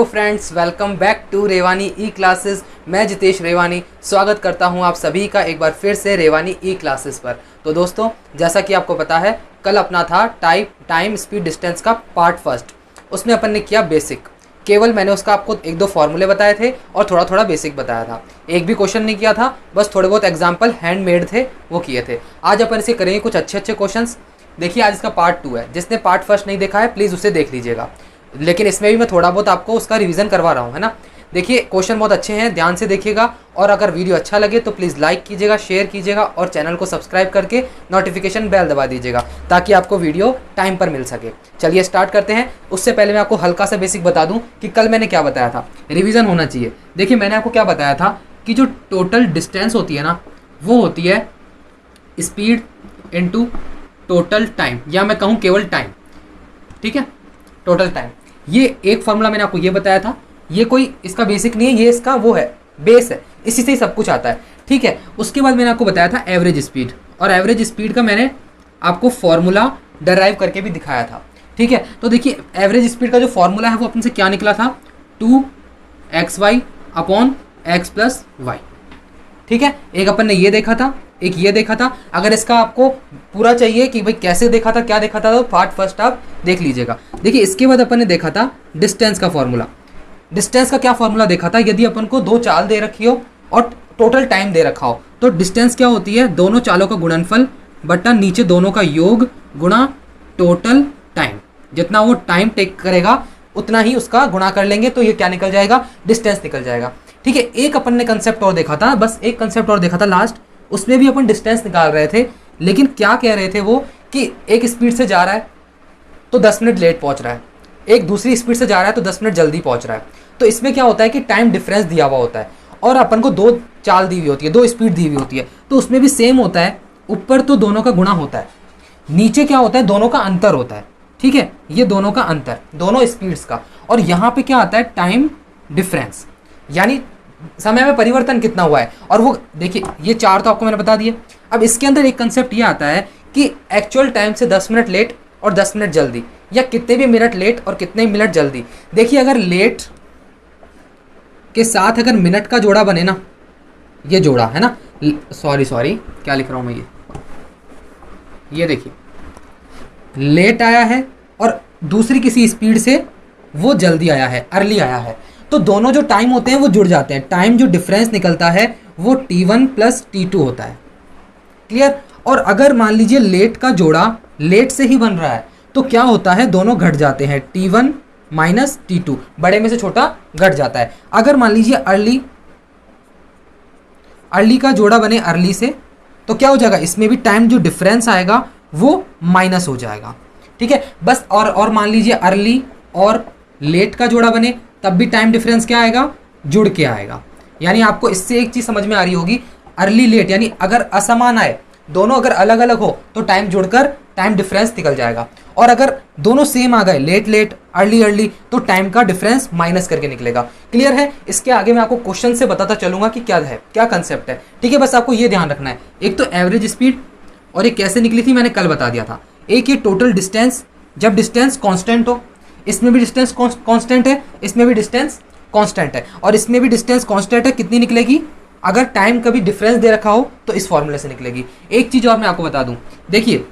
Friends, welcome back to Revani e classes. मैं जितेश रेवानी स्वागत करता हूं आप सभी का एक बार फिर से रेवानी ई क्लासेस पर। तो दोस्तों, जैसा कि आपको पता है, कल अपना था टाइम स्पीड डिस्टेंस का पार्ट फर्स्ट। उसमें अपन ने किया बेसिक। केवल मैंने उसका आपको एक दो फॉर्मूले बताए थे और थोड़ा थोड़ा बेसिक बताया था। एक भी क्वेश्चन नहीं किया था, बस थोड़े बहुत एग्जाम्पल हैंडमेड थे वो किए थे। आज अपन इसे करेंगे कुछ अच्छे अच्छे क्वेश्चंस। देखिए, आज इसका पार्ट 2 है। जिसने पार्ट फर्स्ट नहीं देखा है प्लीज़ उसे देख लीजिएगा, लेकिन इसमें भी मैं थोड़ा बहुत आपको उसका रिवीजन करवा रहा हूँ, है ना। देखिए, क्वेश्चन बहुत अच्छे हैं, ध्यान से देखिएगा। और अगर वीडियो अच्छा लगे तो प्लीज़ लाइक कीजिएगा, शेयर कीजिएगा और चैनल को सब्सक्राइब करके नोटिफिकेशन बेल दबा दीजिएगा ताकि आपको वीडियो टाइम पर मिल सके। चलिए स्टार्ट करते हैं। उससे पहले मैं आपको हल्का सा बेसिक बता दूं कि कल मैंने क्या बताया था, रिवीजन होना चाहिए। देखिए, मैंने आपको क्या बताया था कि जो टोटल डिस्टेंस होती है ना, वो होती है स्पीड इनटू टोटल टाइम, या मैं कहूँ केवल टाइम। ठीक है, टोटल टाइम। ये एक फॉर्मूला मैंने आपको ये बताया था। ये कोई इसका बेसिक नहीं है, ये इसका वो है, बेस है, इसी से ही सब कुछ आता है। ठीक है, उसके बाद मैंने आपको बताया था एवरेज स्पीड, और एवरेज स्पीड का मैंने आपको फॉर्मूला डराइव करके भी दिखाया था। ठीक है, तो देखिए, एवरेज स्पीड का जो फॉर्मूला है वो अपन से क्या निकला था, 2xy upon x plus Y. ठीक है, एक अपन ने ये देखा था, एक ये देखा था। अगर इसका आपको पूरा चाहिए कि भाई कैसे देखा था, क्या देखा था, तो पार्ट फर्स्ट आप देख लीजिएगा। देखिए, इसके बाद अपन ने देखा था डिस्टेंस का फॉर्मूला। डिस्टेंस का क्या फॉर्मूला देखा था, यदि अपन को दो चाल दे रखी हो और टोटल टाइम दे रखा हो तो डिस्टेंस क्या होती है, दोनों चालों का गुणनफल बटा नीचे दोनों का योग गुणा टोटल टाइम। जितना वो टाइम टेक करेगा उतना ही उसका गुणा कर लेंगे तो ये क्या निकल जाएगा, डिस्टेंस निकल जाएगा। ठीक है, एक अपन ने कंसेप्ट और देखा था, बस एक कंसेप्ट और देखा था लास्ट। उसमें भी अपन डिस्टेंस निकाल रहे थे, लेकिन क्या कह रहे थे वो कि एक स्पीड से जा रहा है तो 10 मिनट लेट पहुंच रहा है, एक दूसरी स्पीड से जा रहा है तो 10 मिनट जल्दी पहुंच रहा है। तो इसमें क्या होता है कि टाइम डिफरेंस दिया हुआ होता है और अपन को दो चाल दी हुई होती है, दो स्पीड दी हुई होती है। तो उसमें भी सेम होता है, ऊपर तो दोनों का गुणा होता है, नीचे क्या होता है, दोनों का अंतर होता है। ठीक है, ये दोनों का अंतर, दोनों स्पीड्स का। और यहाँ पे क्या आता है, टाइम डिफरेंस, यानी समय में परिवर्तन कितना हुआ है। और वो देखिए, ये चार तो आपको मैंने बता दिए। अब इसके अंदर एक कंसेप्ट ये आता है कि एक्चुअल टाइम से 10 मिनट लेट और 10 मिनट जल्दी, या कितने भी मिनट लेट और कितने मिनट जल्दी। देखिए, अगर लेट के साथ अगर मिनट का जोड़ा बने ना, ये जोड़ा है ना, सॉरी क्या लिख रहा हूँ मैं, ये देखिए, लेट आया है और दूसरी किसी स्पीड से वो जल्दी आया है, अर्ली आया है, तो दोनों जो टाइम होते हैं वो जुड़ जाते हैं। टाइम जो डिफरेंस निकलता है वो T1 प्लस T2 होता है। क्लियर। और अगर मान लीजिए लेट का जोड़ा लेट से ही बन रहा है तो क्या होता है, दोनों घट जाते हैं, T1 माइनस T2, बड़े में से छोटा घट जाता है। अगर मान लीजिए अर्ली का जोड़ा बने अर्ली से तो क्या हो जाएगा, इसमें भी टाइम जो डिफरेंस आएगा वो माइनस हो जाएगा। ठीक है, बस। और मान लीजिए अर्ली और लेट का जोड़ा बने तब भी टाइम डिफरेंस क्या आएगा, जुड़ के आएगा। यानी आपको इससे एक चीज समझ में आ रही होगी, अर्ली लेट यानी अगर असमान आए, दोनों अगर अलग अलग हो तो टाइम जुड़कर टाइम डिफरेंस निकल जाएगा। और अगर दोनों सेम आ गए, लेट लेट अर्ली अर्ली, तो टाइम का डिफरेंस माइनस करके निकलेगा। क्लियर है। इसके आगे मैं आपको क्वेश्चन से बताता चलूंगा कि क्या है, क्या कंसेप्ट है। ठीक है, बस आपको ये ध्यान रखना है। एक तो एवरेज स्पीड, और एक कैसे निकली थी मैंने कल बता दिया था। एक ये टोटल डिस्टेंस, जब डिस्टेंस कांस्टेंट हो, इसमें भी डिस्टेंस कांस्टेंट है, इसमें भी डिस्टेंस कांस्टेंट है, और इसमें भी डिस्टेंस कांस्टेंट है। कितनी निकलेगी, अगर टाइम कभी डिफरेंस दे रखा हो तो इस फॉर्मूले से निकलेगी। एक चीज और मैं आपको बता दूं, देखिए,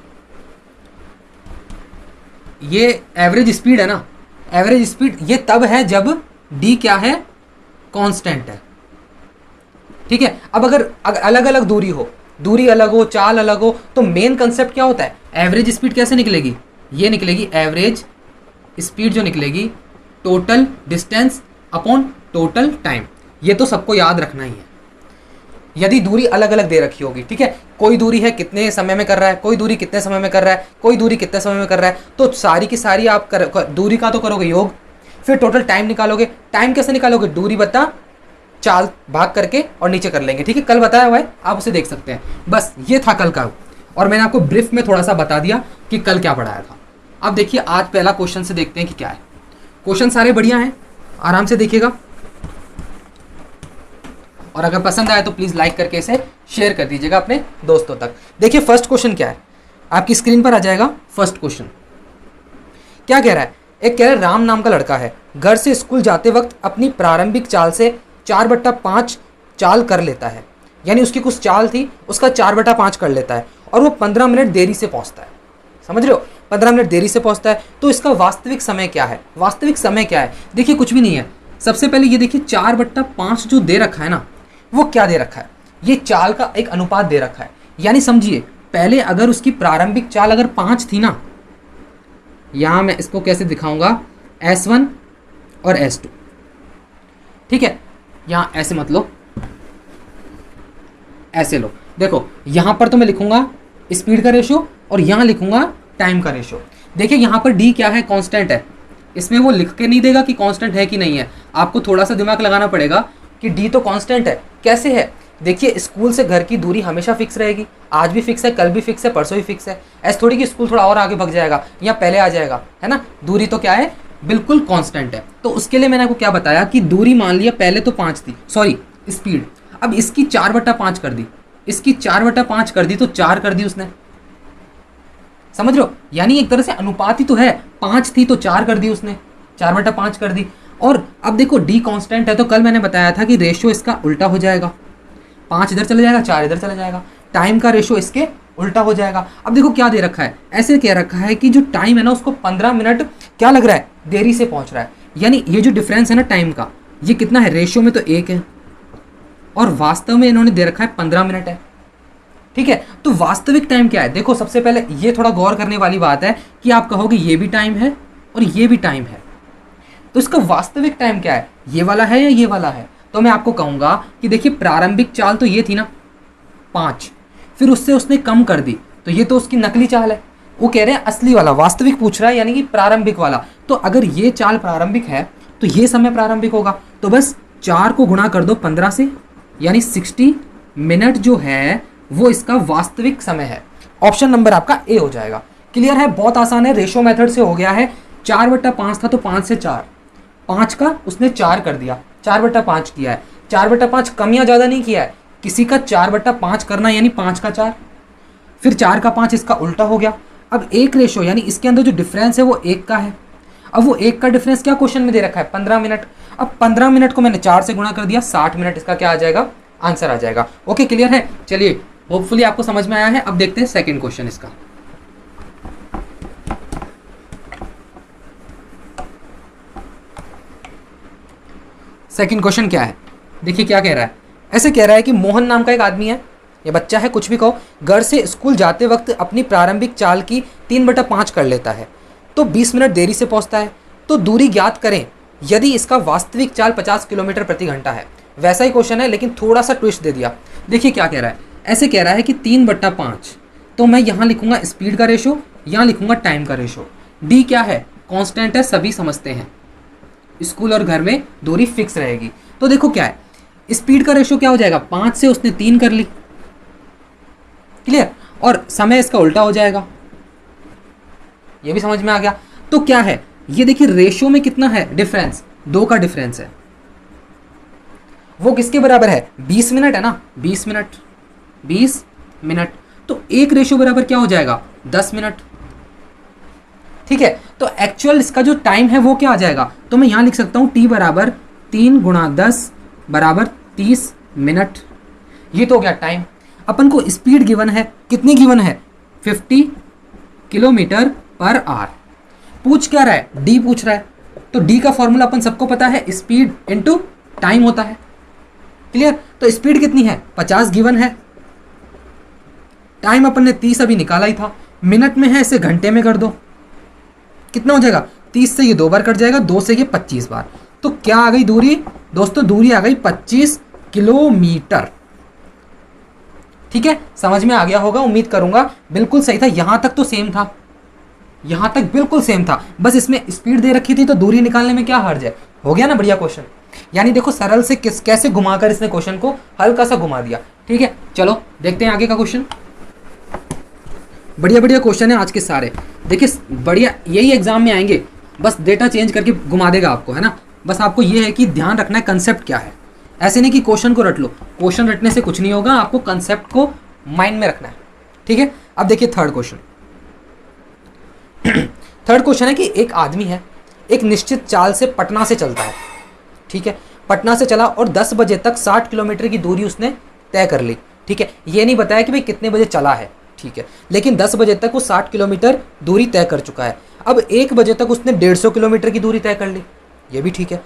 ये एवरेज स्पीड है ना, एवरेज स्पीड ये तब है जब d क्या है, कांस्टेंट है। ठीक है, अब अगर अलग अलग दूरी हो, दूरी अलग हो, चाल अलग हो, तो मेन कंसेप्ट क्या होता है, एवरेज स्पीड कैसे निकलेगी, ये निकलेगी एवरेज स्पीड जो निकलेगी total distance upon total time. ये तो सबको याद रखना ही है, यदि दूरी अलग अलग दे रखी होगी। ठीक है, कोई दूरी है कितने समय में कर रहा है, कोई दूरी कितने समय में कर रहा है, कोई दूरी कितने समय में कर रहा है, तो सारी की सारी आप दूरी का तो करोगे योग, फिर टोटल टाइम निकालोगे। टाइम कैसे निकालोगे, दूरी बता चाल भाग करके और नीचे कर लेंगे। ठीक है, कल बताया हुआ है, आप उसे देख सकते हैं। बस ये था कल का, और मैंने आपको ब्रीफ में थोड़ा सा बता दिया कि कल क्या पढ़ाया था। अब देखिए, आज पहला क्वेश्चन से देखते हैं कि क्या है। क्वेश्चन सारे बढ़िया हैं, आराम से देखिएगा, और अगर पसंद आए तो प्लीज़ लाइक करके इसे शेयर कर दीजिएगा अपने दोस्तों तक। देखिए, फर्स्ट क्वेश्चन क्या है, आपकी स्क्रीन पर आ जाएगा। फर्स्ट क्वेश्चन क्या कह रहा है, एक कह रहा है राम नाम का लड़का है, घर से स्कूल जाते वक्त अपनी प्रारंभिक चाल से 4/5 चाल कर लेता है, यानी उसकी कुछ चाल थी, उसका 4/5 कर लेता है और वो 15 मिनट देरी से पहुंचता है। समझ रहे हो, 15 मिनट देरी से पहुंचता है। तो इसका वास्तविक समय क्या है? वास्तविक समय क्या है? देखिए कुछ भी नहीं है। सबसे पहले ये देखिए 4/5 जो दे रखा है ना, वो क्या दे रखा है? ये चाल का एक अनुपात दे रखा है। यानी समझिए, पहले अगर उसकी प्रारंभिक चाल अगर 5 थी ना, यहां मैं इसको कैसे दिखाऊंगा, S1 और S2, ठीक है। यहां ऐसे मत लो, ऐसे लो। देखो यहां पर तो मैं लिखूंगा स्पीड का रेशो और यहां लिखूंगा टाइम का रेशो। देखिए यहां पर डी क्या है? कांस्टेंट है। इसमें वो लिख के नहीं देगा कि कांस्टेंट है कि नहीं है, आपको थोड़ा सा दिमाग लगाना पड़ेगा कि डी तो कांस्टेंट है। कैसे है? देखिए स्कूल से घर की दूरी हमेशा फिक्स रहेगी, आज भी फिक्स है, कल भी फिक्स है, परसों भी फिक्स है। ऐसे थोड़ी कि स्कूल थोड़ा और आगे भग जाएगा या पहले आ जाएगा, है ना। दूरी तो क्या है? बिल्कुल कांस्टेंट है। तो उसके लिए मैंने आपको क्या बताया कि दूरी मान लिया पहले तो 5 थी, सॉरी स्पीड, अब इसकी 4/5 कर दी, इसकी 4/5 कर दी, तो 4 कर दी उसने। समझ रहे हो, यानी एक तरह से अनुपात ही तो है। 5 थी तो 4 कर दी उसने, 4/5 कर दी। और अब देखो डी कांस्टेंट है, तो कल मैंने बताया था कि रेशियो इसका उल्टा हो जाएगा, 5 इधर चला जाएगा, 4 इधर चला जाएगा, टाइम का रेशियो इसके उल्टा हो जाएगा। अब देखो क्या दे रखा है, ऐसे कह रखा है कि जो टाइम है ना उसको 15 मिनट क्या लग रहा है, देरी से पहुंच रहा है। यानी ये जो डिफरेंस है ना टाइम का, ये कितना है? रेशियो में तो 1 है और वास्तव में इन्होंने दे रखा है 15 मिनट है, ठीक है। तो वास्तविक टाइम क्या है? देखो सबसे पहले ये थोड़ा गौर करने वाली बात है कि आप कहोगे ये भी टाइम है और ये भी टाइम है, तो इसका वास्तविक टाइम क्या है? ये वाला है या ये वाला है? तो मैं आपको कहूंगा कि देखिए प्रारंभिक चाल तो ये थी ना 5, फिर उससे उसने कम कर दी, तो ये तो उसकी नकली चाल है। वो कह रहे हैं असली वाला, वास्तविक पूछ रहा है, यानी कि प्रारंभिक वाला। तो अगर ये चाल प्रारंभिक है तो ये समय प्रारंभिक होगा। तो बस 4 को गुणा कर दो 15 से, यानी 60 मिनट जो है वो इसका वास्तविक समय है। ऑप्शन नंबर आपका ए हो जाएगा। क्लियर है, बहुत आसान है, रेशो मेथड से हो गया है। 4/5 था तो 5 से 4, 5 का उसने 4 कर दिया, 4/5 किया है। 4/5 कम या ज़्यादा नहीं किया है, किसी का 4/5 करना यानी 5 का 4, फिर 4 का 5 इसका उल्टा हो गया। अब एक रेशो यानी इसके अंदर जो डिफरेंस है वो 1 का है। अब वो 1 का डिफरेंस क्या क्वेश्चन में दे रखा है? 15 मिनट। अब 15 मिनट को मैंने 4 से गुणा कर दिया, 60 मिनट इसका क्या आ जाएगा? आंसर आ जाएगा। ओके क्लियर है, चलिए होपफुली आपको समझ में आया है। अब देखते हैं सेकंड क्वेश्चन इसका। सेकंड क्वेश्चन क्या है? देखिए क्या कह रहा है, ऐसे कह रहा है कि मोहन नाम का एक आदमी है, ये बच्चा है, कुछ भी कहो, घर से स्कूल जाते वक्त अपनी प्रारंभिक चाल की 3/5 कर लेता है, तो 20 मिनट देरी से पहुंचता है। तो दूरी ज्ञात करें यदि इसका वास्तविक चाल 50 किलोमीटर प्रति घंटा है। वैसा ही क्वेश्चन है लेकिन थोड़ा सा ट्विस्ट दे दिया। देखिए क्या कह रहा है, ऐसे कह रहा है कि 3/5, तो मैं यहाँ लिखूंगा स्पीड का रेशो, यहाँ लिखूंगा टाइम का रेशो। डी क्या है? कांस्टेंट है, सभी समझते हैं, स्कूल और घर में दूरी फिक्स रहेगी। तो देखो क्या है, स्पीड का रेशो क्या हो जाएगा? 5 से उसने 3 कर ली, क्लियर, और समय इसका उल्टा हो जाएगा, ये भी समझ में आ गया। तो क्या है, ये देखिए रेशो में कितना है डिफरेंस? 2 का डिफरेंस है। वो किसके बराबर है? 20 मिनट है ना, 20 मिनट, 20 मिनट, तो एक रेशो बराबर क्या हो जाएगा? 10 मिनट, ठीक है। तो एक्चुअल इसका जो टाइम है वो क्या आ जाएगा? तो मैं यहां लिख सकता हूं T बराबर 3 × 10 बराबर 30 मिनट। ये तो हो गया टाइम। अपन को स्पीड गिवन है, कितनी गिवन है? 50 किलोमीटर पर आवर। पूछ क्या रहा है? डी पूछ रहा है। तो डी का फॉर्मूला अपन सबको पता है, स्पीड इनटू टाइम होता है, क्लियर। तो स्पीड कितनी है? 50 गिवन है, टाइम अपन ने 30 अभी निकाला ही था, मिनट में है, इसे घंटे में कर दो, कितना हो जाएगा? 30 से ये 2 बार कट जाएगा, 2 से ये 25 बार। तो क्या आ गई दूरी दोस्तों? दूरी आ गई 25 किलोमीटर, ठीक है। समझ में आ गया होगा, उम्मीद करूंगा। बिल्कुल सही था, यहां तक तो सेम था, यहां तक बिल्कुल सेम था, बस इसमें स्पीड दे रखी थी तो दूरी निकालने में क्या हर्ज है? हो गया ना बढ़िया क्वेश्चन। यानी देखो सरल से कैसे घुमाकर इसने क्वेश्चन को हल्का सा घुमा दिया, ठीक है। चलो देखते हैं आगे का क्वेश्चन। बढ़िया बढ़िया क्वेश्चन है आज के सारे, देखिए बढ़िया, यही एग्जाम में आएंगे, बस डेटा चेंज करके घुमा देगा आपको, है ना। बस आपको ये है कि ध्यान रखना है कंसेप्ट क्या है, ऐसे नहीं कि क्वेश्चन को रट लो, क्वेश्चन रटने से कुछ नहीं होगा, आपको कंसेप्ट को माइंड में रखना है, ठीक है। अब देखिए थर्ड क्वेश्चन। थर्ड क्वेश्चन है कि एक आदमी है, एक निश्चित चाल से पटना से चलता है, ठीक है। पटना से चला और 10 बजे तक 60 किलोमीटर की दूरी उसने तय कर ली, ठीक है। ये नहीं बताया कि भाई कितने बजे चला है, ठीक है, लेकिन 10 बजे तक वो 60 किलोमीटर दूरी तय कर चुका है। अब 1 बजे तक उसने 150 किलोमीटर की दूरी तय कर ली, ये भी ठीक है।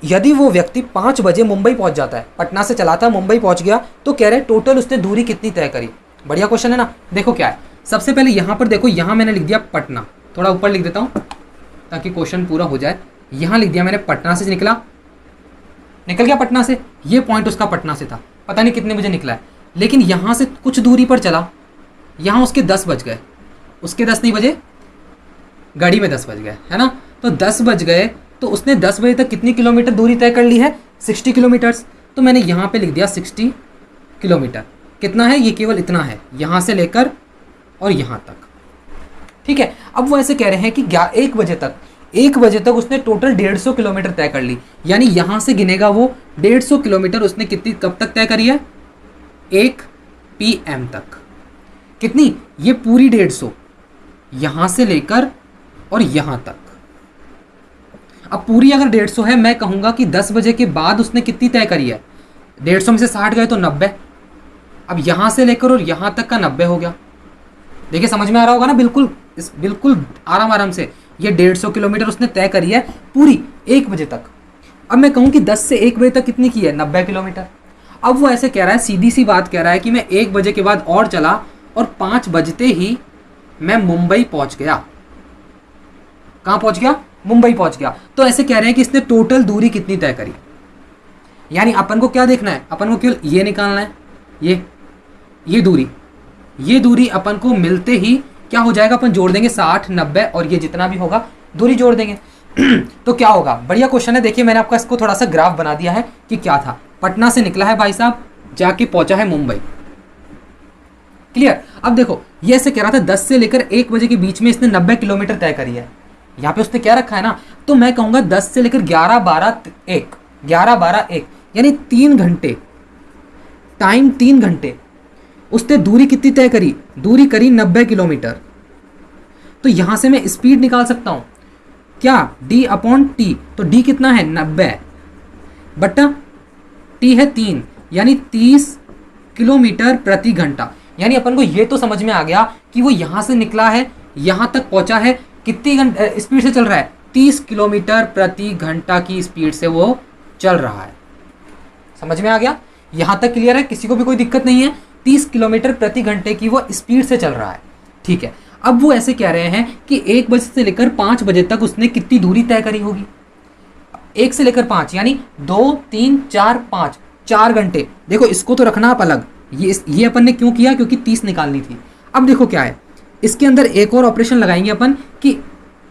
यदि वो व्यक्ति 5 बजे मुंबई पहुंच जाता है, पटना से चला था मुंबई पहुंच गया, तो कह रहे टोटल उसने दूरी कितनी तय करी। बढ़िया क्वेश्चन है ना। देखो क्या है, सबसे पहले यहाँ पर देखो, यहाँ मैंने लिख दिया पटना, थोड़ा ऊपर लिख देता हूँ ताकि क्वेश्चन पूरा हो जाए। यहाँ लिख दिया मैंने पटना से निकल गया पटना से, ये पॉइंट उसका पटना से था, पता नहीं कितने बजे निकला है, लेकिन यहाँ से कुछ दूरी पर चला, यहाँ उसके 10 बज गए, उसके 10 नहीं बजे, गाड़ी में 10 बज गए, है ना। तो 10 बज गए तो उसने 10 बजे तक कितनी किलोमीटर दूरी तय कर ली है, 60 किलोमीटर्स। तो मैंने यहाँ पे लिख दिया 60 किलोमीटर। कितना है, ये केवल इतना है, यहाँ से लेकर और यहाँ तक, ठीक है। अब वो ऐसे कह रहे हैं कि 1 बजे तक उसने टोटल 150 किलोमीटर तय कर ली, यानी यहाँ से गिनेगा वो 150 किलोमीटर उसने कितनी कब तक तय करी है, 1 PM तक। कितनी, ये पूरी 150, यहाँ से लेकर और यहाँ तक। अब पूरी अगर 150 है, मैं कहूँगा कि 10 बजे के बाद उसने कितनी तय करी है, 150 में से 60 गए तो 90। अब यहाँ से लेकर और यहाँ तक का 90 हो गया। देखिए समझ में आ रहा होगा ना, बिल्कुल आराम से ये 150 किलोमीटर उसने तय करी है पूरी 1 बजे तक। अब मैं कहूँ कि 10 से 1 बजे तक कितनी की है, 90 किलोमीटर। अब वो ऐसे कह रहा है, सीधी सी बात कह रहा है कि मैं 1 बजे के बाद और चला और 5 बजते ही मैं मुंबई पहुंच गया। कहाँ पहुंच गया, मुंबई पहुंच गया। तो ऐसे कह रहे हैं कि इसने टोटल दूरी कितनी तय करी, यानी अपन को क्या देखना है, अपन को केवल ये निकालना है, ये दूरी अपन को मिलते ही क्या हो जाएगा, अपन जोड़ देंगे 60, 90 और ये जितना भी होगा दूरी जोड़ देंगे। तो क्या होगा, बढ़िया क्वेश्चन है। देखिए मैंने आपका इसको थोड़ा सा ग्राफ बना दिया है कि क्या था, पटना से निकला है भाई साहब, जाके पहुंचा है मुंबई, क्लियर। अब देखो ये ऐसे कह रहा था 10 से लेकर 1 बजे के बीच में इसने 90 किलोमीटर तय करी है। यहाँ पे उसने क्या रखा है ना, तो मैं कहूँगा 10 से लेकर 11, 12, 1 यानी 3 घंटे, टाइम 3 घंटे उसने दूरी कितनी तय करी, दूरी करी 90 किलोमीटर। तो यहाँ से मैं स्पीड निकाल सकता हूँ, क्या, D/T। तो D कितना है, 90 बटा T है 3, यानी 30 किलोमीटर प्रति घंटा। यानी अपन को ये तो समझ में आ गया कि वो यहाँ से निकला है, यहाँ तक पहुँचा है, कितनी स्पीड से चल रहा है, 30 किलोमीटर प्रति घंटा की स्पीड से वो चल रहा है। समझ में आ गया, यहाँ तक क्लियर है, किसी को भी कोई दिक्कत नहीं है। 30 किलोमीटर प्रति घंटे की वो स्पीड से चल रहा है, ठीक है। अब वो ऐसे कह रहे हैं कि 1 बजे से लेकर 5 बजे तक उसने कितनी दूरी तय करी होगी, 1 से लेकर 5 यानी 2, 3, 4, 5, 4 घंटे। देखो इसको तो रखना आप अलग, ये अपन ने क्यों किया, क्योंकि 30 निकालनी थी। अब देखो क्या है, इसके अंदर एक और ऑपरेशन लगाएंगे अपन कि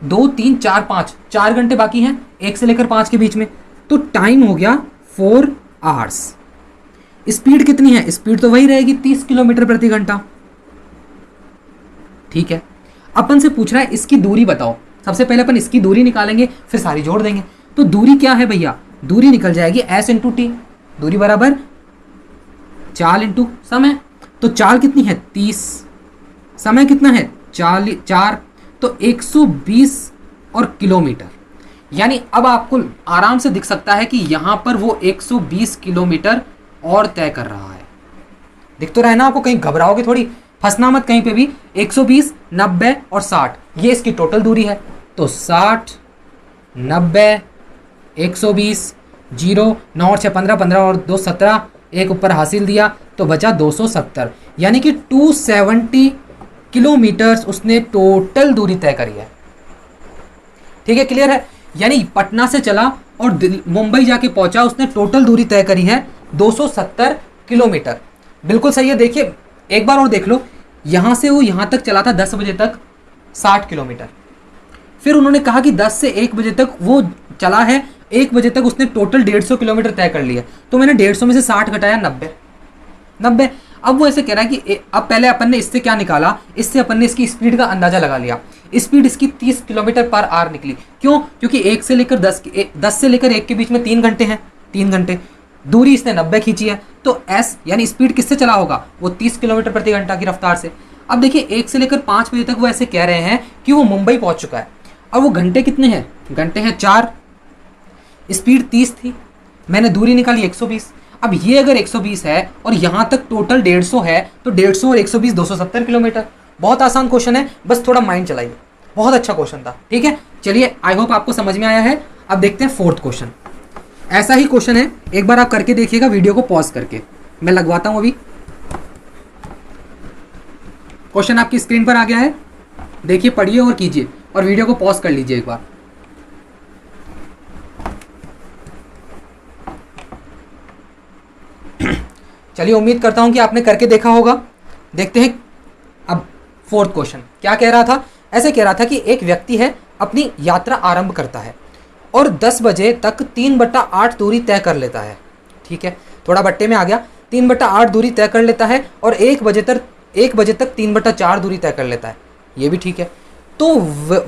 2, 3, 4, 5, 4 घंटे बाकी हैं 1 से लेकर 5 के बीच में, तो टाइम हो गया 4 आवर्स। स्पीड कितनी है, स्पीड तो वही रहेगी 30 किलोमीटर प्रति घंटा, ठीक है। अपन से पूछ रहा है इसकी दूरी बताओ। सबसे पहले अपन इसकी दूरी निकालेंगे, फिर सारी जोड़ देंगे। तो दूरी क्या है भैया, दूरी निकल जाएगी S × T, दूरी बराबर चाल इंटू समय। तो चाल कितनी है 30, समय कितना है 4, तो 120 और किलोमीटर। यानी अब आपको आराम से दिख सकता है कि यहाँ पर वो 120 किलोमीटर और तय कर रहा है। दिख तो रहा है ना आपको, कहीं घबराओगे थोड़ी, फंसना मत कहीं पे भी। 120, 90 और 60 ये इसकी टोटल दूरी है। तो 60, 90, 120, 0, 9 और 6 15, 15 और 2 17, एक ऊपर हासिल दिया तो बचा 270, यानी कि 270 किलोमीटर्स उसने टोटल दूरी तय करी है। ठीक है, क्लियर है। यानी पटना से चला और मुंबई जाके पहुंचा, उसने टोटल दूरी तय करी है 270 किलोमीटर। बिल्कुल सही है। देखिए एक बार और देख लो, यहाँ से वो यहाँ तक चला था 10 बजे तक 60 किलोमीटर, फिर उन्होंने कहा कि 10 से 1 बजे तक वो चला है, 1 बजे तक उसने टोटल 150 किलोमीटर तय कर लिया। तो मैंने 150 में से 60 घटाया 90। अब वो ऐसे कह रहा है कि अब पहले अपन ने इससे क्या निकाला, इससे अपन ने इसकी स्पीड का अंदाजा लगा लिया। स्पीड इसकी 30 किलोमीटर पर आवर निकली। क्यों? क्योंकि 1 से लेकर 10 से लेकर 1 के बीच में 3 घंटे हैं, 3 घंटे दूरी इसने 90 खींची है। तो एस यानी स्पीड किससे चला होगा, वो 30 किलोमीटर प्रति घंटा की रफ्तार से। अब देखिए 1 से लेकर 5 बजे तक वो ऐसे कह रहे हैं कि वो मुंबई पहुंच चुका है। अब वो घंटे कितने हैं, घंटे हैं 4, स्पीड 30 थी, मैंने दूरी निकाली 120। अब ये अगर 120 है और यहाँ तक टोटल 150 है तो 150 और 120 270 किलोमीटर। बहुत आसान क्वेश्चन है, बस थोड़ा माइंड चलाइए। बहुत अच्छा क्वेश्चन था, ठीक है। चलिए, आई होप आपको समझ में आया है। अब देखते हैं फोर्थ क्वेश्चन। ऐसा ही क्वेश्चन है, एक बार आप करके देखिएगा वीडियो को पॉज करके। मैं लगवाता हूं अभी। क्वेश्चन आपकी स्क्रीन पर आ गया है, देखिए, पढ़िए और कीजिए, और वीडियो को पॉज कर लीजिए एक बार। चलिए, उम्मीद करता हूं कि आपने करके देखा होगा। देखते हैं अब फोर्थ क्वेश्चन क्या कह रहा था। ऐसे कह रहा था कि एक व्यक्ति है, अपनी यात्रा आरंभ करता है और 10 बजे तक 3/8 दूरी तय कर लेता है। ठीक है, थोड़ा बट्टे में आ गया। 3/8 दूरी तय कर लेता है और 1 बजे तक 3/4 दूरी तय कर लेता है। ये भी ठीक है। तो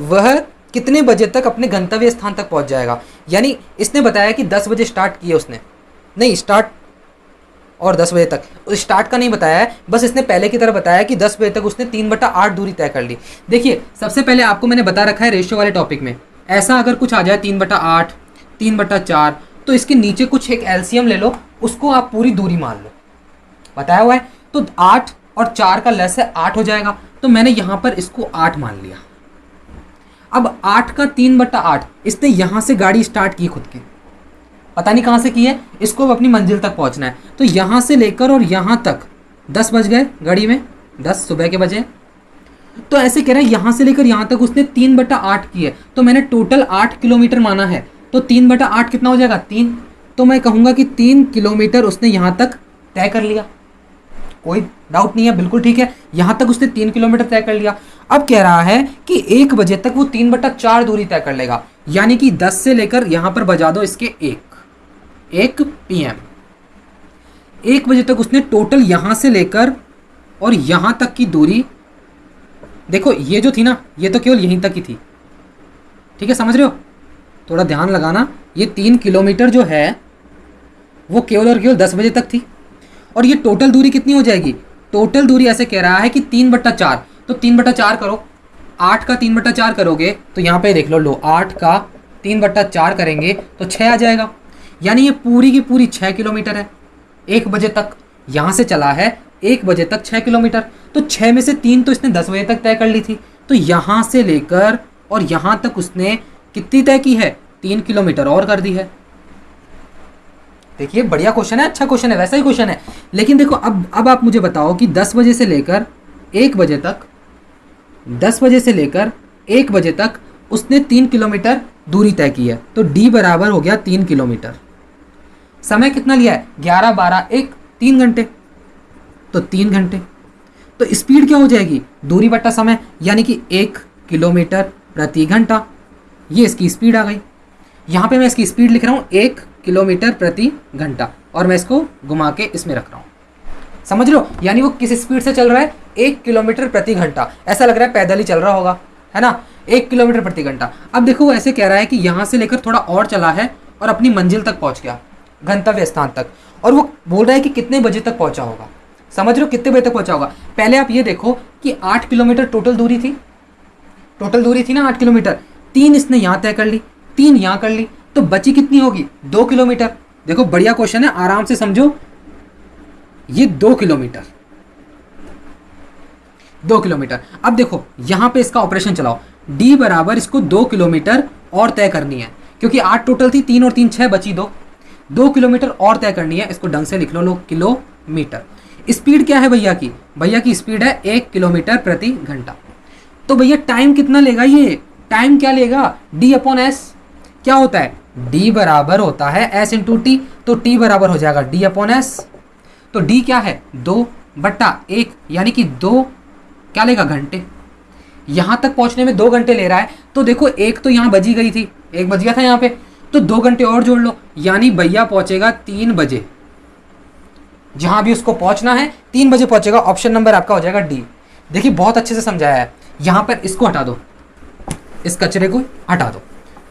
वह कितने बजे तक अपने गंतव्य स्थान तक पहुंच जाएगा? यानी इसने बताया कि 10 बजे स्टार्ट किए उसने, नहीं स्टार्ट और 10 बजे तक, स्टार्ट का नहीं बताया है, बस इसने पहले की तरह बताया कि 10 बजे तक उसने 3/8 दूरी तय कर ली। देखिए, सबसे पहले आपको मैंने बता रखा है रेशियो वाले टॉपिक में, ऐसा अगर कुछ आ जाए 3/8, 3/4, तो इसके नीचे कुछ एक एलसीएम ले लो, उसको आप पूरी दूरी मान लो, बताया हुआ है। तो 8 और 4 का लेस है 8 हो जाएगा, तो मैंने यहाँ पर इसको 8 मान लिया। अब 8 का 3/8, इसने यहाँ से गाड़ी स्टार्ट की खुद की, पता नहीं कहाँ से की है, इसको अब अपनी मंजिल तक पहुँचना है। तो यहाँ से लेकर और यहाँ तक 10 बज गए घड़ी में, 10 सुबह के बजे। तो ऐसे कह रहे हैं यहाँ से लेकर यहाँ तक उसने 3/8 की है, तो मैंने टोटल 8 किलोमीटर माना है। तो 3/8 कितना हो जाएगा? 3। तो मैं कहूँगा कि 3 किलोमीटर उसने यहाँ तक तय कर लिया। कोई डाउट नहीं है, बिल्कुल ठीक है। यहाँ तक उसने 3 किलोमीटर तय कर लिया। अब कह रहा है कि 1 बजे तक वो 3/4 दूरी तय कर लेगा, यानी कि 10 से लेकर यहाँ पर बजा दो इसके 1 PM। 1 बजे तक उसने टोटल यहाँ से लेकर और यहाँ तक की दूरी, देखो ये जो थी ना, ये तो केवल यहीं तक ही थी, ठीक है, समझ रहे हो? थोड़ा ध्यान लगाना, ये 3 किलोमीटर जो है वो केवल और केवल 10 बजे तक थी। और ये टोटल दूरी कितनी हो जाएगी? टोटल दूरी ऐसे कह रहा है कि 3/4, तो 3/4 करो, 8 का 3/4 करोगे तो यहाँ पे देख लो 8 का 3/4 करेंगे तो 6 आ जाएगा। यानी ये पूरी की पूरी 6 किलोमीटर है। 1 बजे तक यहाँ से चला है, 1 बजे तक 6 किलोमीटर, तो 6 में से 3 तो इसने 10 बजे तक तय कर ली थी। तो यहाँ से लेकर और यहाँ तक उसने कितनी तय की है? 3 किलोमीटर और कर दी है। देखिए, बढ़िया क्वेश्चन है, अच्छा क्वेश्चन है, वैसा ही क्वेश्चन है। लेकिन देखो, अब आप मुझे बताओ कि 10 बजे से लेकर 1 बजे तक, 10 बजे से लेकर 1 बजे तक उसने 3 किलोमीटर दूरी तय की है, तो D बराबर हो गया 3 किलोमीटर। समय कितना लिया है? 11, 12, 1, 3 घंटे, तो 3 घंटे। तो स्पीड क्या हो जाएगी? दूरी बटा समय, यानी कि 1 किलोमीटर प्रति घंटा। ये इसकी स्पीड आ गई। यहाँ पे मैं इसकी स्पीड लिख रहा हूँ 1 किलोमीटर प्रति घंटा, और मैं इसको घुमा के इसमें रख रहा हूँ, समझ लो। यानी वो किस स्पीड से चल रहा है? 1 किलोमीटर प्रति घंटा। ऐसा लग रहा है पैदल ही चल रहा होगा, है ना? 1 किलोमीटर प्रति घंटा। अब देखो, वो ऐसे कह रहा है कि यहाँ से लेकर थोड़ा और चला है और अपनी मंजिल तक पहुँच गया, गंतव्य स्थान तक, और वो बोल रहा है कि कितने बजे तक पहुँचा होगा। समझ रहे हो कितने बजे तक पहुँचा होगा? पहले आप ये देखो कि 8 किलोमीटर टोटल दूरी थी, ना 8 किलोमीटर। 3 इसने यहाँ तय कर ली, 3 यहाँ कर ली, तो बची कितनी होगी? 2 किलोमीटर। देखो, बढ़िया क्वेश्चन है, आराम से समझो। ये 2 किलोमीटर, 2 किलोमीटर। अब देखो, यहां पे इसका ऑपरेशन चलाओ। D बराबर इसको 2 किलोमीटर और तय करनी है, क्योंकि 8 टोटल थी, 3 और 3 6, बची 2 किलोमीटर और तय करनी है। इसको ढंग से लिख लो लोग, किलोमीटर। स्पीड क्या है भैया की? भैया की स्पीड है 1 किलोमीटर प्रति घंटा। तो भैया टाइम कितना लेगा? ये टाइम क्या लेगा? D/S। क्या होता है? D बराबर होता है S × T, तो T बराबर हो जाएगा D/S। तो D क्या है? 2/1, यानी कि 2 क्या लेगा? घंटे। यहाँ तक पहुँचने में 2 घंटे ले रहा है, तो देखो 1 तो यहाँ बजी गई थी, 1 बज गया था यहाँ पे, तो 2 घंटे और जोड़ लो, यानी भैया पहुँचेगा 3 बजे। जहाँ भी उसको पहुँचना है 3 बजे पहुँचेगा। ऑप्शन नंबर आपका हो जाएगा D। देखिए, बहुत अच्छे से समझाया है। यहाँ पर इसको हटा दो, इस कचरे को हटा दो।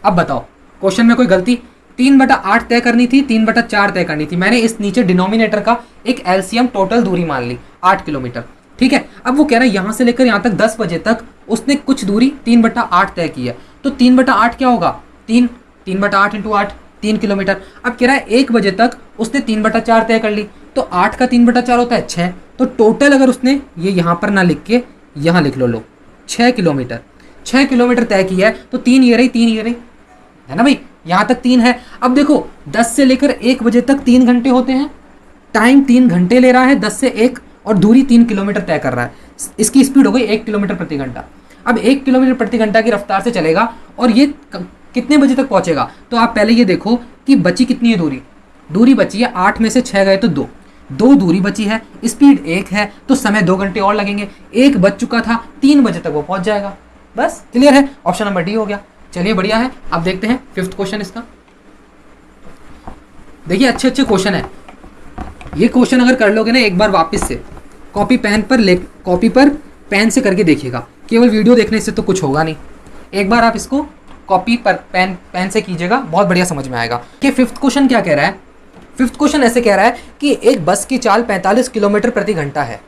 अब बताओ, क्वेश्चन में कोई गलती? 3/8 तय करनी थी, 3/4 तय करनी थी। मैंने इस नीचे डिनोमिनेटर का एक एलसीएम टोटल दूरी मान ली, 8 किलोमीटर, ठीक है। अब वो कह रहा है यहाँ से लेकर यहाँ तक 10 बजे तक उसने कुछ दूरी 3/8 तय की है, तो 3/8 क्या होगा, 3/8 इंटू 8 3 किलोमीटर। अब कह रहा है 1 बजे तक उसने 3/4 तय कर ली, तो 8 का 3/4 होता है 6। तो टोटल अगर उसने ये यहाँ पर ना लिख के यहाँ लिख लो 6 किलोमीटर, 6 किलोमीटर तय किया है, तो 3 ये रही, 3 ये रही, है ना भाई, यहाँ तक 3 है। अब देखो 10 से लेकर 1 बजे तक 3 घंटे होते हैं, टाइम 3 घंटे ले रहा है 10 से 1, और दूरी 3 किलोमीटर तय कर रहा है। इसकी स्पीड हो गई 1 किलोमीटर प्रति घंटा। अब 1 किलोमीटर प्रति घंटा की रफ्तार से चलेगा और ये कितने बजे तक पहुंचेगा, तो आप पहले ये देखो कि बची कितनी है दूरी, दूरी बची है 8 में से 6 गए तो 2 दूरी बची है, स्पीड 1 है, तो समय 2 घंटे और लगेंगे। 1 बज चुका था, 3 बजे तक वो पहुंच जाएगा। बस क्लियर है, ऑप्शन नंबर डी हो गया। चलिए बढ़िया है। अब देखते हैं 5th क्वेश्चन इसका। देखिए अच्छे अच्छे क्वेश्चन है ये। क्वेश्चन अगर कर लोगे ना एक बार वापस से कॉपी पर पेन से करके देखिएगा, केवल वीडियो देखने से तो कुछ होगा नहीं। एक बार आप इसको कॉपी पर पेन से कीजिएगा, बहुत बढ़िया समझ में आएगा कि 5th क्वेश्चन क्या कह रहा है। 5th क्वेश्चन ऐसे कह रहा है कि एक बस की चाल 45 किलोमीटर प्रति घंटा है,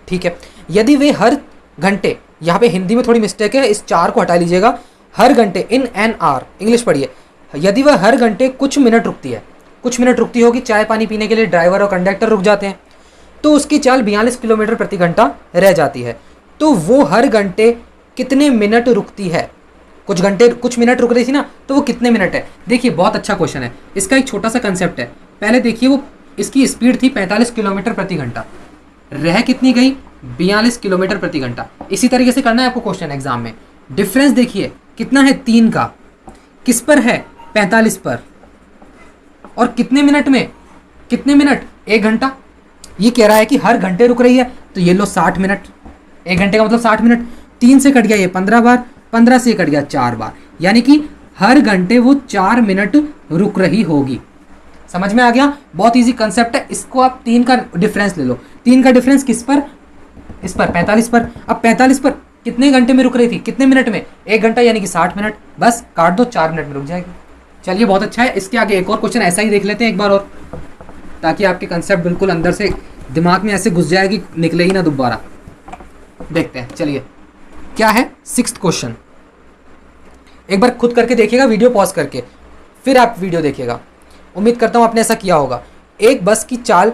ठीक है। यदि वे हर घंटे, यहाँ पे हिंदी में थोड़ी मिस्टेक है, इस 4 को हटा लीजिएगा, हर घंटे इन एन आर, इंग्लिश पढ़िए, यदि वह हर घंटे कुछ मिनट रुकती है, कुछ मिनट रुकती होगी, चाय पानी पीने के लिए ड्राइवर और कंडक्टर रुक जाते हैं, तो उसकी चाल 42 किलोमीटर प्रति घंटा रह जाती है। तो वो हर घंटे कितने मिनट रुकती है, कुछ मिनट रुक रही थी ना, तो वो कितने मिनट है। देखिए बहुत अच्छा क्वेश्चन है, इसका एक छोटा सा कंसेप्ट है। पहले देखिए वो इसकी स्पीड थी 45 किलोमीटर प्रति घंटा, रह कितनी गई 42 किलोमीटर प्रति घंटा। इसी तरीके से करना है आपको क्वेश्चन एग्जाम में। डिफरेंस देखिए कितना है 3 का, किस पर है 45 पर, और कितने मिनट में, कितने मिनट 1 घंटा। ये कह रहा है कि हर घंटे रुक रही है, तो ये लो 60 मिनट, 1 घंटे का मतलब 60 मिनट, 3 से कट गया ये 15 बार, 15 से कट गया 4 बार, यानी कि हर घंटे वो 4 मिनट रुक रही होगी। समझ में आ गया, बहुत इजी कंसेप्ट है। इसको आप 3 का डिफरेंस ले लो, 3 का डिफरेंस किस पर, इस पर 45 पर। अब 45 पर कितने घंटे में रुक रही थी, कितने मिनट में, 1 घंटा, यानी कि 60 मिनट, बस काट दो, 4 मिनट में रुक जाएगी। चलिए बहुत अच्छा है। इसके आगे एक और क्वेश्चन ऐसा ही देख लेते हैं एक बार और, ताकि आपके कंसेप्ट बिल्कुल अंदर से दिमाग में ऐसे घुस जाए कि निकले ही ना दोबारा। देखते हैं चलिए क्या है 6th क्वेश्चन। एक बार खुद करके देखिएगा वीडियो पॉज करके, फिर आप वीडियो देखिएगा। उम्मीद करता हूँ आपने ऐसा किया होगा। एक बस की चाल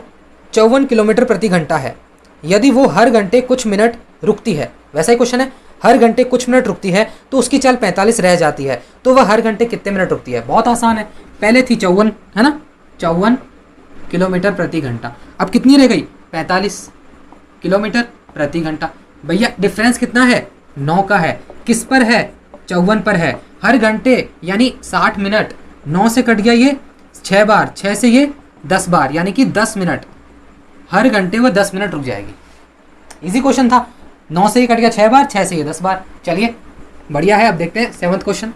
54 किलोमीटर प्रति घंटा है, यदि वो हर घंटे कुछ मिनट रुकती है, वैसा ही क्वेश्चन है, हर घंटे कुछ मिनट रुकती है तो उसकी चाल 45 रह जाती है, तो वह हर घंटे कितने मिनट रुकती है। बहुत आसान है, पहले थी 54, है ना, 54 किलोमीटर प्रति घंटा, अब कितनी रह गई 45 किलोमीटर प्रति घंटा। भैया डिफरेंस कितना है, 9 का है, किस पर है 54 पर है, हर घंटे यानी 60 मिनट, 9 से कट गया ये 6 बार, 6 से ये 10 बार, यानी कि 10 मिनट, हर घंटे वो 10 मिनट रुक जाएगी। इजी क्वेश्चन था, 9 से ही कट गया 6 बार, 6 से ये 10 बार। चलिए बढ़िया है। अब देखते हैं 7th क्वेश्चन।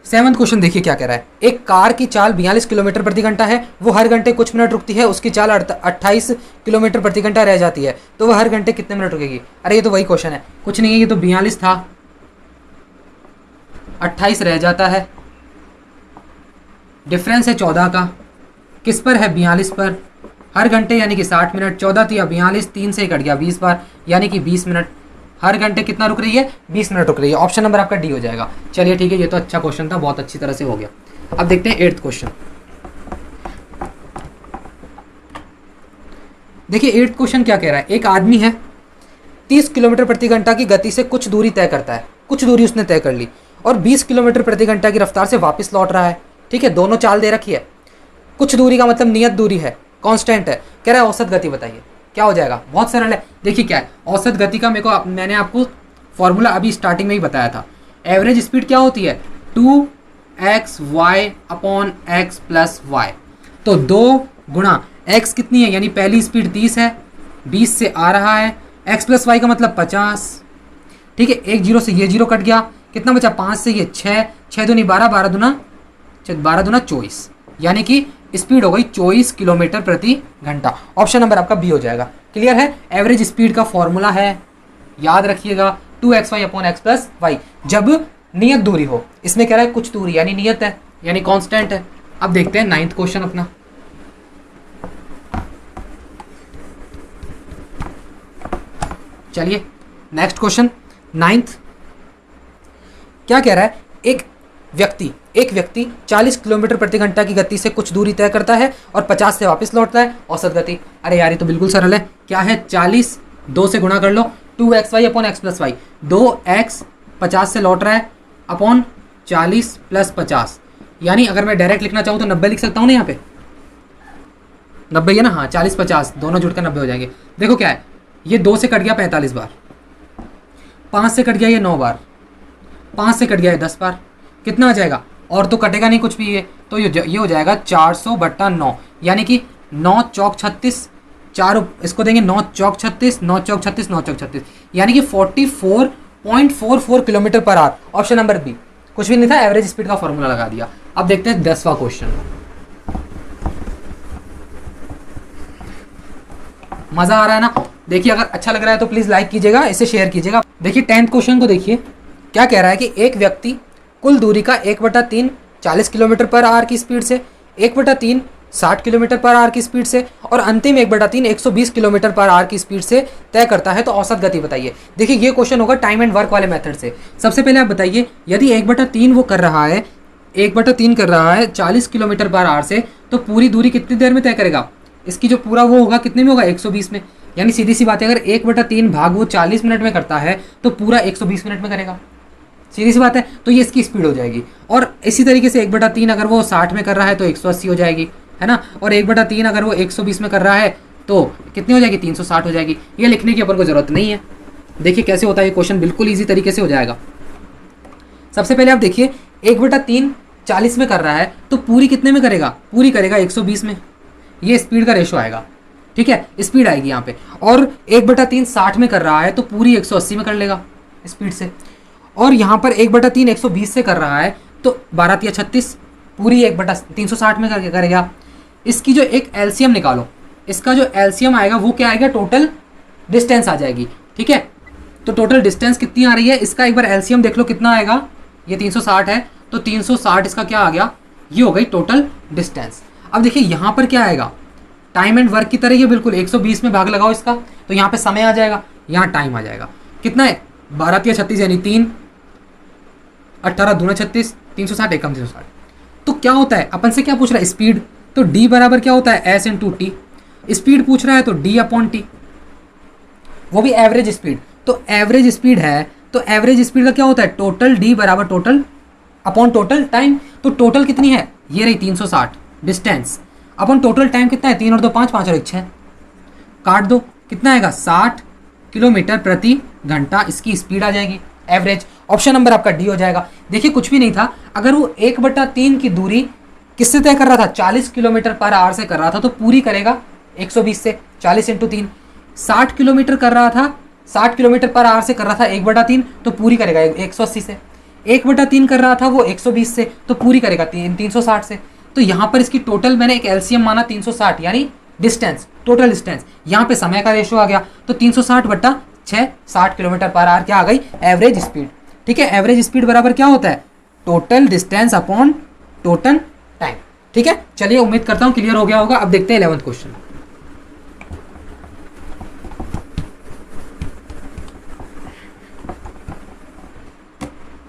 सेवंथ क्वेश्चन देखिए क्या कह रहा है। एक कार की चाल 42 किलोमीटर प्रति घंटा है, वो हर घंटे कुछ मिनट रुकती है, उसकी चाल 28 किलोमीटर प्रति घंटा रह जाती है, तो वह हर घंटे कितने मिनट रुकेगी। अरे ये तो वही क्वेश्चन है, कुछ नहीं है, ये तो 42 था, 28 रह जाता है, डिफरेंस है 14 का, किस पर है 42 पर, हर घंटे यानी कि 60 मिनट, 14 थी 42, 3 से कट गया 20 बार, यानी कि 20 मिनट, हर घंटे कितना रुक रही है 20 मिनट रुक रही है। ऑप्शन नंबर आपका डी हो जाएगा। चलिए ठीक है, ये तो अच्छा क्वेश्चन था, बहुत अच्छी तरह से हो गया। अब देखते हैं 8th क्वेश्चन। देखिए 8th क्वेश्चन क्या कह रहा है। एक आदमी है 30 किलोमीटर प्रति घंटा की गति से कुछ दूरी तय करता है, कुछ दूरी उसने तय कर ली, और 20 किलोमीटर प्रति घंटा की रफ्तार से वापस लौट रहा है। ठीक है, दोनों चाल दे रखी है, कुछ दूरी का मतलब नियत दूरी है, कांस्टेंट है, कह रहा है औसत गति बताइए। क्या हो जाएगा, बहुत सरल है। देखिए क्या है औसत गति का, मैंने आपको फॉर्मूला अभी स्टार्टिंग में ही बताया था। एवरेज स्पीड क्या होती है 2xy upon x plus y, तो 2 गुणा x कितनी है, यानी पहली स्पीड 30 है, 20 से आ रहा है, x प्लस y का मतलब 50। ठीक है, एक 0 से ये 0 कट गया, कितना बचा 5 से ये 6, 6 दूनी 12, 12 दूना 24, यानी कि स्पीड हो गई 24 किलोमीटर प्रति घंटा। ऑप्शन नंबर आपका बी हो जाएगा। क्लियर है, एवरेज स्पीड का फॉर्मूला है, याद रखिएगा 2xy upon x plus y, जब नियत दूरी हो। इसमें कह रहा है कुछ दूरी यानी नियत है, यानी कांस्टेंट है। अब देखते हैं 9th क्वेश्चन अपना। चलिए नेक्स्ट क्वेश्चन 9th। क्या कह रहा है, एक व्यक्ति 40 किलोमीटर प्रति घंटा की गति से कुछ दूरी तय करता है और 50 से वापस लौटता है, औसत गति। अरे यार ये तो बिल्कुल सरल है, क्या है 40 2 से गुणा कर लो, 2xy upon x plus y, 2x 50 से लौट रहा है अपॉन 40 प्लस 50, यानी अगर मैं डायरेक्ट लिखना चाहूँ तो 90 लिख सकता हूँ ना, यहाँ पे 90 है ना, हाँ 40 50 दोनों जुड़कर 90 हो जाएंगे। देखो क्या है, ये 2 से कट गया 45 बार, 5 से कट गया ये 9 बार, 5 से कट गया ये 10 बार, कितना आ जाएगा, और तो कटेगा नहीं कुछ भी ये, तो ये हो जाएगा 400/9, यानी कि 9 चौक 36, 4 इसको देंगे 9 चौक 36, 9 चौक 36, 9 चौक 36, यानी कि 44.44 kilometre per hour. Option number B, कुछ भी नहीं था, एवरेज स्पीड का फॉर्मूला लगा दिया। अब देखते हैं 10वां क्वेश्चन। मजा आ रहा है ना, देखिए अगर अच्छा लग रहा है तो प्लीज लाइक कीजिएगा, इसे शेयर कीजिएगा। देखिए 10th क्वेश्चन को देखिए, क्या कह रहा है कि एक व्यक्ति कुल दूरी का 1/3 40 किलोमीटर पर आवर की स्पीड से, 1/3 60 किलोमीटर पर आवर की स्पीड से और अंतिम 1/3 120 किलोमीटर पर आवर की स्पीड से तय करता है, तो औसत गति बताइए। देखिए ये क्वेश्चन होगा टाइम एंड वर्क वाले मेथड से। सबसे पहले आप बताइए, यदि 1/3 वो कर रहा है, 1/3 कर रहा है 40 किलोमीटर पर आवर से, तो पूरी दूरी कितनी देर में तय करेगा, इसकी जो पूरा वो होगा कितने में होगा, 120 में। यानी सीधी सी बात है, अगर 1/3 भाग वो 40 मिनट में करता है तो पूरा 120 मिनट में करेगा, सीधी सी बात है। तो ये इसकी स्पीड हो जाएगी। और इसी तरीके से 1/3 अगर वो 60 में कर रहा है तो 180 हो जाएगी, है ना। और 1/3 अगर वो 120 में कर रहा है तो कितनी हो जाएगी, 360 हो जाएगी। ये लिखने की अपन को जरूरत नहीं है। देखिए कैसे होता है ये क्वेश्चन, बिल्कुल ईजी तरीके से हो जाएगा। सबसे पहले आप देखिए 1/3 40 में कर रहा है तो पूरी कितने में करेगा, पूरी करेगा 120 में, ये स्पीड का रेशो आएगा, ठीक है, स्पीड आएगी यहाँ पे। और 1/3 60 में कर रहा है तो पूरी 180 में कर लेगा स्पीड से। और यहाँ पर 1/3 120 से कर रहा है तो 12 या 36, पूरी 1/360 में करके करेगा। इसकी जो एक एलसीएम निकालो, इसका जो एलसीएम आएगा वो क्या आएगा, टोटल डिस्टेंस आ जाएगी, ठीक है। तो टोटल डिस्टेंस कितनी आ रही है, इसका एक बार एलसीएम देख लो कितना आएगा, ये 360 है तो 360 इसका क्या आ गया, ये हो गई टोटल डिस्टेंस। अब देखिए यहाँ पर क्या आएगा, टाइम एंड वर्क की तरह ये बिल्कुल 120 में भाग लगाओ इसका, तो यहाँ पे समय आ जाएगा, यहाँ टाइम आ जाएगा। कितना है, 12 या 36 यानी 3, 18 दूना 36, 360 एकम 360। तो क्या होता है, अपन से क्या पूछ रहा है, स्पीड, तो d बराबर क्या होता है, s इंटू टी। स्पीड पूछ रहा है तो d अपॉन टी, वो भी एवरेज स्पीड। तो एवरेज स्पीड है तो एवरेज स्पीड का क्या होता है, टोटल d बराबर टोटल अपॉन टोटल टाइम। तो टोटल कितनी है, ये रही 360 डिस्टेंस, अपॉन टोटल टाइम कितना है, 3 और 2 5, 5 और 1 6, काट दो, कितना आएगा 60 किलोमीटर प्रति घंटा इसकी स्पीड आ जाएगी एवरेज। ऑप्शन नंबर आपका डी हो जाएगा। देखिए कुछ भी नहीं था, अगर वो 1/3 की दूरी किससे तय कर रहा था, 40 किलोमीटर पर आवर से कर रहा था तो पूरी करेगा 120 से, 40 इंटू 3। 60 किलोमीटर कर रहा था, 60 किलोमीटर पर आवर से कर रहा था 1/3 तो पूरी करेगा 180 से। 1/3 कर रहा था वो 120 से तो पूरी करेगा 360 से। तो यहाँ पर इसकी टोटल मैंने एक एलसीएम माना 360, यानी डिस्टेंस, टोटल डिस्टेंस। यहाँ पे समय का रेशो आ गया तो 360/6 60 किलोमीटर पर आवर क्या आ गई, एवरेज स्पीड, ठीक है। एवरेज स्पीड बराबर क्या होता है, total distance upon total time, ठीक है। चलिए उम्मीद करता हूँ क्लियर हो गया होगा। अब देखते हैं 11th क्वेश्चन।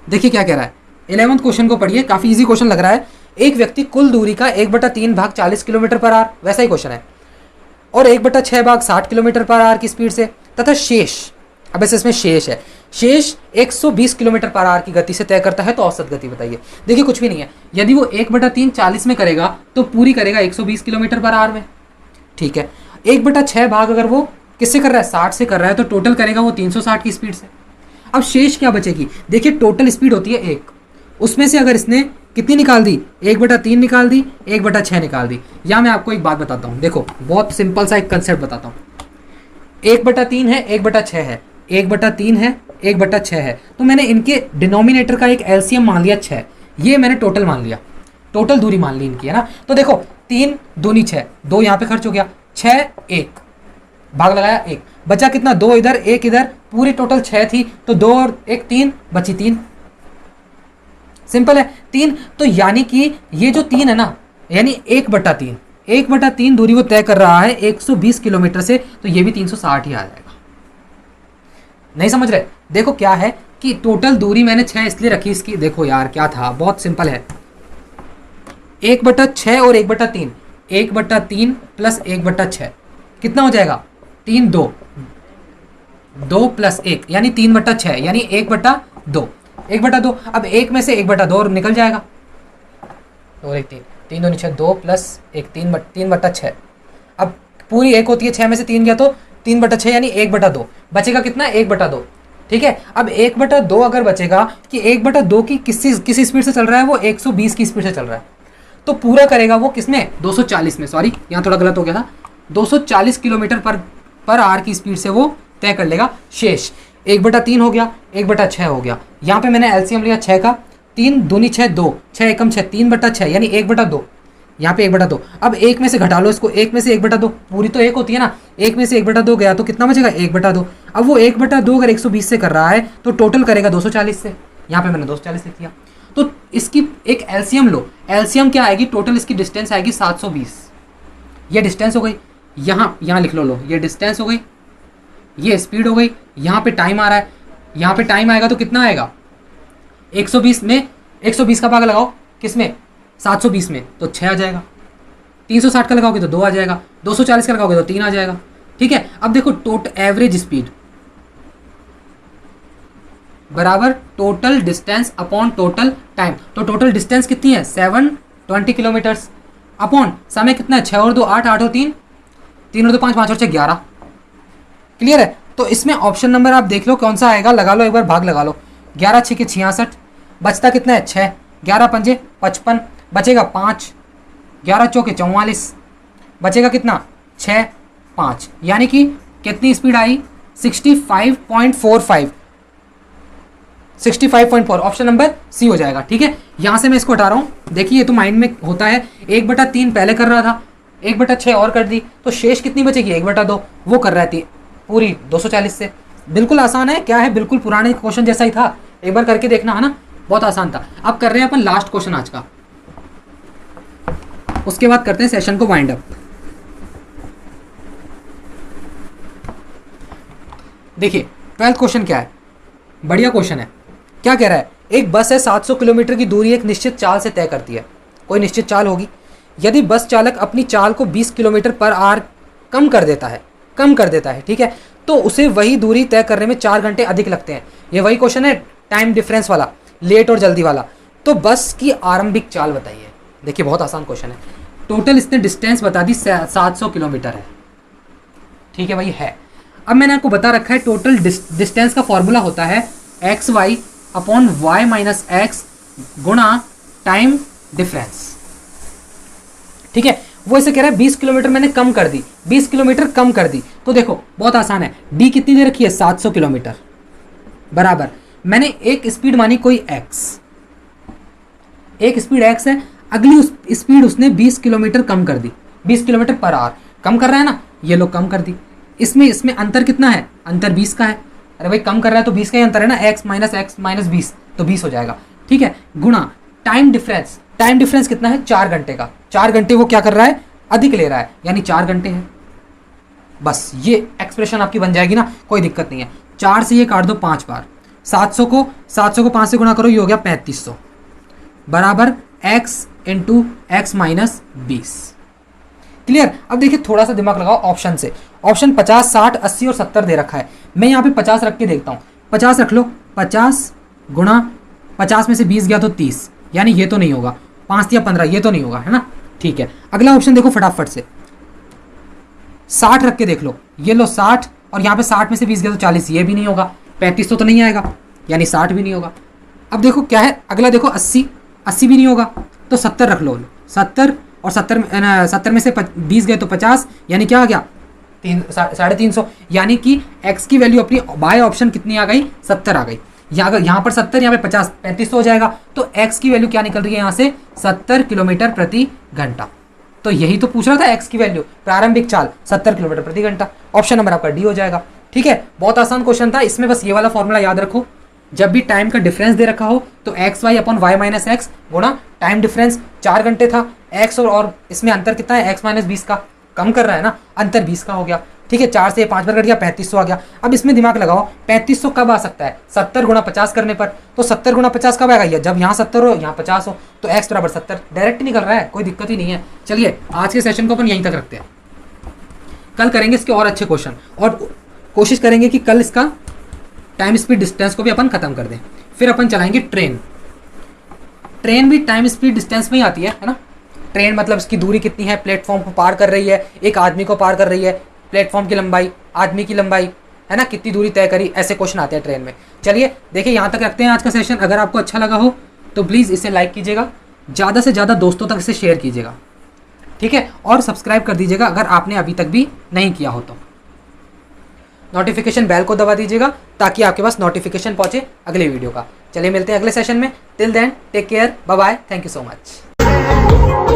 देखिए क्या कह रहा है, 11th क्वेश्चन को पढ़िए, काफी इजी क्वेश्चन लग रहा है। एक व्यक्ति कुल दूरी का 1/3 भाग 40 किलोमीटर पर आवर, वैसा ही क्वेश्चन है, और 1/6 भाग 60 किलोमीटर पर आवर की स्पीड से तथा शेष, अब इसमें शेष है, शेष 120 किलोमीटर पर आवर की गति से तय करता है, तो औसत गति बताइए। देखिए कुछ भी नहीं है, यदि वो 1/3 40 में करेगा तो पूरी करेगा 120 किलोमीटर पर आवर में, ठीक है। 1/6 भाग अगर वो किससे कर रहा है, 60 से कर रहा है, तो टोटल करेगा वो 360 की स्पीड से। अब शेष क्या बचेगी, देखिए टोटल स्पीड होती है 1, उसमें से अगर इसने कितनी निकाल दी, 1/3 निकाल दी, 1/6 निकाल दी। या मैं आपको एक बात बताता हूँ, देखो बहुत सिंपल सा एक कंसेप्ट बताता हूँ। 1/3 है, 1/6 है, 1/3 है, 1/6 है, तो मैंने इनके डिनोमिनेटर का एक एलसीएम मान लिया 6, ये मैंने टोटल मान लिया, टोटल दूरी मान ली इनकी, है ना। तो देखो 3 दूनी 6, 2 यहाँ पे खर्च हो गया, 6 1 भाग लगाया 1, बचा कितना, 2 इधर 1 इधर, पूरी टोटल 6 थी तो 2 और 1 3, बची 3, सिंपल है 3। तो यानी कि ये जो 3 है ना, यानी 1/3 दूरी वो तय कर रहा है 120 किलोमीटर से, तो ये भी 360 ही आ जाएगा। नहीं समझ रहे? देखो क्या है कि टोटल दूरी मैंने 6 इसलिए रखी इसकी, देखो यार क्या था, बहुत सिंपल है, 1/6 और 1/3, 1/3 प्लस 1/6 कितना हो जाएगा? 3, 2, 2 प्लस 1 यानी 3/6 यानी 1/2, 1/2। अब 1 में से 1/2 और निकल जाएगा, और 1 3, 3 2 6, 2 प्लस 1 3/6। अब पूरी 1 होती है, 6 में से 3 गया तो 3/6 यानी 1/2 बचेगा कितना? 1/2। ठीक है, अब 1/2 अगर बचेगा कि 1/2 की किस स्पीड से चल रहा है? वो 120 की स्पीड से चल रहा है, तो पूरा करेगा वो किसमें? 240 में, सॉरी यहाँ थोड़ा गलत हो गया था, 240 किलोमीटर पर आवर की स्पीड से वो तय कर लेगा। शेष 1/3 हो गया, 1/6 हो गया। यहाँ पे मैंने एलसीएम लिया 6 का, 3 दूनी 6, 2, 6 एकम 6, 3/6 यानी 1/2, यहाँ पे 1/2। अब 1 में से घटा लो इसको, 1 में से 1/2, पूरी तो 1 होती है ना, 1 में से 1/2 गया तो कितना बचेगा? 1/2। अब वो 1/2 अगर 120 से कर रहा है तो टोटल करेगा 240 से, यहाँ पे मैंने 240 लिख दिया। तो इसकी एक एलसीएम लो, एलसीएम क्या आएगी? टोटल इसकी डिस्टेंस आएगी 720, ये डिस्टेंस हो गई, यहाँ लिख लो, ये डिस्टेंस हो गई, ये स्पीड हो गई, यहाँ पे टाइम आ रहा है, यहाँ पे टाइम आएगा तो कितना आएगा? 120 में 120 का भाग लगाओ किसमें? 720 में, तो 6 आ जाएगा। 360 का लगाओगे तो 2 आ जाएगा, 240 का लगाओगे तो 3 आ जाएगा। ठीक है, अब देखो टोटल एवरेज स्पीड बराबर total distance upon total time. तो टोटल डिस्टेंस कितनी है? 720 किलोमीटर्स अपॉन समय कितना है? 6 और 2 8, 8 और 3, 3 और 2 5, 5 और 6 11। क्लियर है? तो इसमें ऑप्शन नंबर आप देख लो कौन सा आएगा, लगा लो एक बार, भाग लगा लो। 11 6 के 66, बचता कितना है? 6, 11 पंजे 55, बचेगा 5, 11 चौके 44, बचेगा कितना? 6 5, यानी कि कितनी स्पीड आई? 65.45, 65.4, ऑप्शन नंबर सी हो जाएगा। ठीक है, यहाँ से मैं इसको हटा रहा हूँ। देखिए ये तो माइंड में होता है, 1/3 पहले कर रहा था, 1/6 और कर दी, तो शेष कितनी बचेगी? 1/2 वो कर रहा थी पूरी 240 से। बिल्कुल आसान है, क्या है, बिल्कुल पुराने क्वेश्चन जैसा ही था, एक बार करके देखना, है ना, बहुत आसान था। अब कर रहे हैं अपन लास्ट क्वेश्चन आज का, उसके बाद करते हैं सेशन को वाइंड अप। देखिए 12th क्वेश्चन क्या है, बढ़िया क्वेश्चन है। क्या कह रहा है? एक बस है, 700 किलोमीटर की दूरी एक निश्चित चाल से तय करती है, कोई निश्चित चाल होगी। यदि बस चालक अपनी चाल को 20 किलोमीटर पर आवर कम कर देता है, ठीक है, तो उसे वही दूरी तय करने में 4 घंटे अधिक लगते हैं। ये वही क्वेश्चन है टाइम डिफरेंस वाला, लेट और जल्दी वाला। तो बस की आरंभिक चाल बताइए। देखिए बहुत आसान क्वेश्चन है, टोटल इसने डिस्टेंस बता दी 700 किलोमीटर है, ठीक है भाई है। अब मैंने आपको बता रखा है टोटल डिस्टेंस का फॉर्मूला होता है x y upon y minus x गुणा टाइम डिफरेंस, ठीक है। वो इसे कह रहा है 20 किलोमीटर मैंने कम कर दी, 20 किलोमीटर कम कर दी, तो देखो बहुत आसान है, डी कितनी दे रखी है 700 किलोमीटर बराबर मैंने एक स्पीड मानी कोई एक्स, एक स्पीड एक्स है, अगली उस स्पीड उसने 20 किलोमीटर कम कर दी, 20 किलोमीटर पर आवर कम कर रहा है ना, ये लोग कम कर दी। इसमें अंतर कितना है, अंतर 20 का है, अरे भाई कम कर रहा है तो 20 का ही अंतर है ना, x माइनस 20 तो 20 हो जाएगा, ठीक है, गुणा टाइम डिफरेंस, टाइम डिफरेंस कितना है 4 घंटे का, 4 घंटे वो क्या कर रहा है अधिक ले रहा है, यानी 4 घंटे है। बस ये एक्सप्रेशन आपकी बन जाएगी ना, कोई दिक्कत नहीं है। 4 से ये काट दो 5 बार, 700 को 5 से गुणा करो, ये हो गया 3500 बराबर x into x minus 20। Clear. अब देखिए थोड़ा सा दिमाग लगाओ ऑप्शन से, ऑप्शन 50 60 80 और 70 दे रखा है, मैं यहाँ पे 50 रख के देखता हूँ, 50 रख लो, 50 गुणा 50 में से 20 गया तो 30, यानी ये तो नहीं होगा, 5 या 15 ये तो नहीं होगा, है ना, ठीक है। अगला ऑप्शन देखो फटाफट से, 60 रख के देख लो, ये लो 60 और यहाँ पे 60 में से 20 गया तो 40, ये भी नहीं होगा, 3500 तो नहीं आएगा, यानी 60 भी नहीं होगा। अब देखो क्या है अगला, देखो 80 भी नहीं होगा, तो 70 रख लो, 70 और 70 में से 20 गए तो 50, यानी क्या आ गया 350, यानी कि x की वैल्यू अपनी बाय ऑप्शन कितनी आ गई 70 आ गई। यहाँ पर 70, यहाँ पे 50, 3500 हो जाएगा, तो x की वैल्यू क्या निकल रही है यहाँ से 70 किलोमीटर प्रति घंटा। तो यही तो पूछ रहा था x की वैल्यू, प्रारंभिक चाल 70 किलोमीटर प्रति घंटा, ऑप्शन नंबर आपका डी हो जाएगा, ठीक है। बहुत आसान क्वेश्चन था, इसमें बस ये वाला फॉर्मूला याद रखो, जब भी टाइम का डिफरेंस दे रखा हो तो x y upon y minus x गुणा टाइम डिफरेंस, 4 घंटे था एक्स और इसमें अंतर कितना है x माइनस 20 का, कम कर रहा है ना, अंतर 20 का हो गया, ठीक है, 4 से 5 बार कट गया, 3500 आ गया। अब इसमें दिमाग लगाओ, 3500 कब आ सकता है? 70 गुणा 50 करने पर। तो 70 गुणा 50 कब आएगा? ये जब यहाँ 70 हो यहाँ 50 हो, तो x बराबर 70 डायरेक्ट निकल रहा है, कोई दिक्कत ही नहीं है। चलिए आज के सेशन को अपन यहीं तक रखते हैं, कल करेंगे इसके और अच्छे क्वेश्चन, और कोशिश करेंगे कि कल इसका टाइम स्पीड डिस्टेंस को भी अपन खत्म कर दें। फिर अपन चलाएंगे ट्रेन। ट्रेन भी टाइम स्पीड डिस्टेंस में ही आती है ना। ट्रेन मतलब इसकी दूरी कितनी है, प्लेटफॉर्म को पार कर रही है, एक आदमी को पार कर रही है, प्लेटफॉर्म की लंबाई, आदमी की लंबाई, है ना, कितनी दूरी तय करी, ऐसे क्वेश्चन आते हैं ट्रेन में। चलिए देखिए यहाँ तक रखते हैं आज का सेशन। अगर आपको अच्छा लगा हो तो प्लीज़ इसे लाइक कीजिएगा, ज़्यादा से ज़्यादा दोस्तों तक इसे शेयर कीजिएगा, ठीक है, और सब्सक्राइब कर दीजिएगा अगर आपने अभी तक भी नहीं किया हो तो। नोटिफिकेशन बेल को दबा दीजिएगा ताकि आपके पास नोटिफिकेशन पहुंचे अगले वीडियो का। चलिए मिलते हैं अगले सेशन में। Till then take care, bye bye, thank you so much.